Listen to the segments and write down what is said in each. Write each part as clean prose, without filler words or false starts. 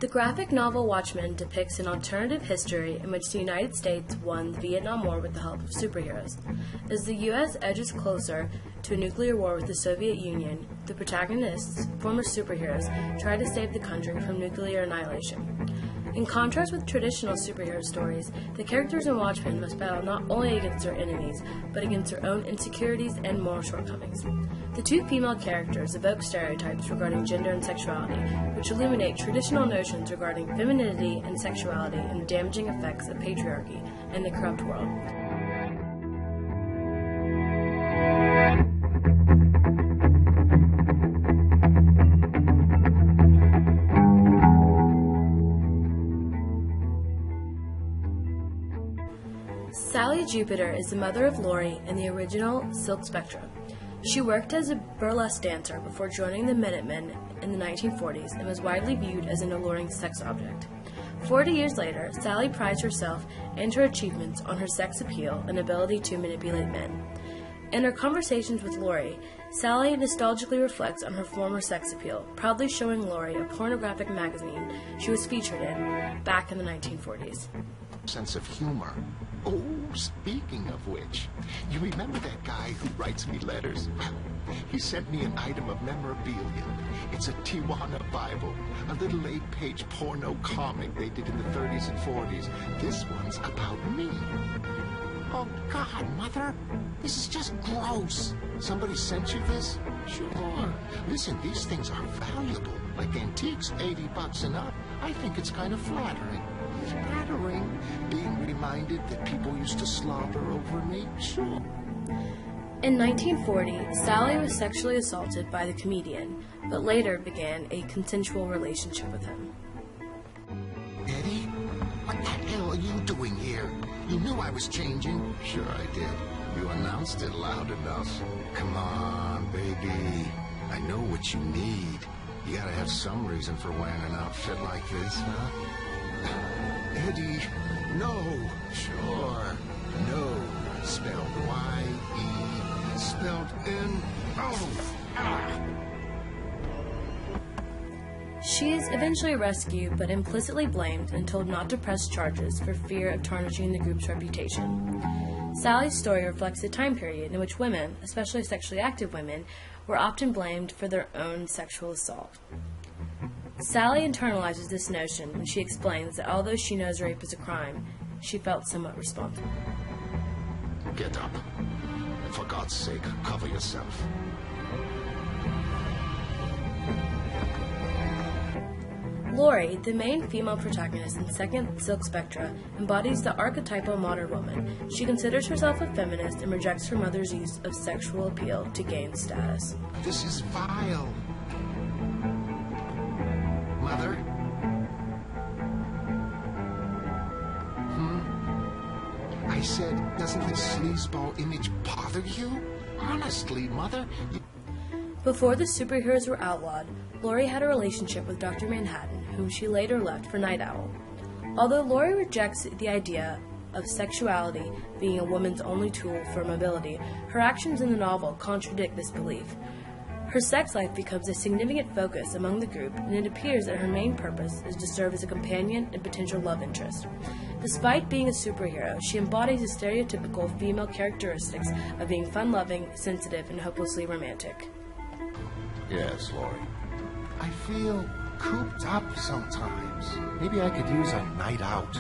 The graphic novel Watchmen depicts an alternative history in which the United States won the Vietnam War with the help of superheroes. As the U.S. edges closer to a nuclear war with the Soviet Union, the protagonists, former superheroes, try to save the country from nuclear annihilation. In contrast with traditional superhero stories, the characters in Watchmen must battle not only against their enemies, but against their own insecurities and moral shortcomings. The two female characters evoke stereotypes regarding gender and sexuality, which illuminate traditional notions regarding femininity and sexuality and the damaging effects of patriarchy in the corrupt world. Sally Jupiter is the mother of Laurie in the original Silk Spectre. She worked as a burlesque dancer before joining the Minutemen in the 1940s and was widely viewed as an alluring sex object. 40 years later, Sally prides herself and her achievements on her sex appeal and ability to manipulate men. In her conversations with Laurie, Sally nostalgically reflects on her former sex appeal, proudly showing Laurie a pornographic magazine she was featured in back in the 1940s. Sense of humor. Oh, speaking of which, you remember that guy who writes me letters? Well, he sent me an item of memorabilia. It's a Tijuana Bible, a little 8-page porno comic they did in the 30s and 40s. This one's about me. Oh, God, Mother, this is just gross. Somebody sent you this? Sure. Listen, these things are valuable. Like antiques, $80 and up. I think it's kind of flattering. Flattering? Being reminded that people used to slobber over me? Sure. In 1940, Sally was sexually assaulted by the comedian, but later began a consensual relationship with him. Eddie? What the hell are you doing here? You knew I was changing. Sure I did. You announced it loud enough. Come on, baby. I know what you need. You gotta have some reason for wearing an outfit like this, huh? Eddie, no. Sure. No. Spelled Y-E. Spelled N-O. Ah. She is eventually rescued, but implicitly blamed and told not to press charges for fear of tarnishing the group's reputation. Sally's story reflects a time period in which women, especially sexually active women, were often blamed for their own sexual assault. Sally internalizes this notion when she explains that although she knows rape is a crime, she felt somewhat responsible. Get up. And for God's sake, cover yourself. Laurie, the main female protagonist in Second Silk Spectre, embodies the archetypal modern woman. She considers herself a feminist and rejects her mother's use of sexual appeal to gain status. This is vile. Mother? I said, doesn't this sleazeball image bother you? Honestly, Mother? Before the superheroes were outlawed, Laurie had a relationship with Dr. Manhattan, whom she later left for Night Owl. Although Laurie rejects the idea of sexuality being a woman's only tool for mobility, her actions in the novel contradict this belief. Her sex life becomes a significant focus among the group, and it appears that her main purpose is to serve as a companion and potential love interest. Despite being a superhero, she embodies the stereotypical female characteristics of being fun-loving, sensitive, and hopelessly romantic. Yes, Laurie. I feel cooped up sometimes. Maybe I could use a night out.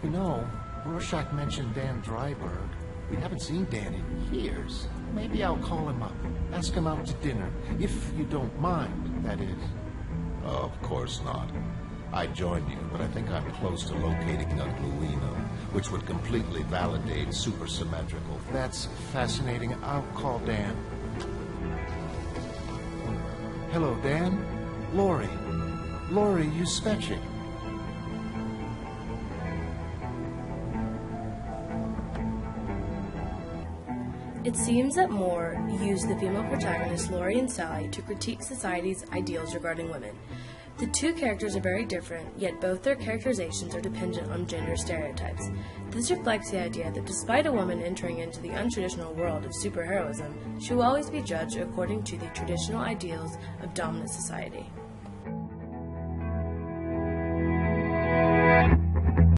You know, Rorschach mentioned Dan Dryberg. We haven't seen Dan in years. Maybe I'll call him up, ask him out to dinner, if you don't mind, that is. Of course not. I'd join you, but I think I'm close to locating a gluino, which would completely validate supersymmetrical. That's fascinating. I'll call Dan. Hello, Dan. Laurie. Laurie Uspecic. It seems that Moore used the female protagonists Laurie and Sally to critique society's ideals regarding women. The two characters are very different, yet both their characterizations are dependent on gender stereotypes. This reflects the idea that despite a woman entering into the untraditional world of superheroism, she will always be judged according to the traditional ideals of dominant society.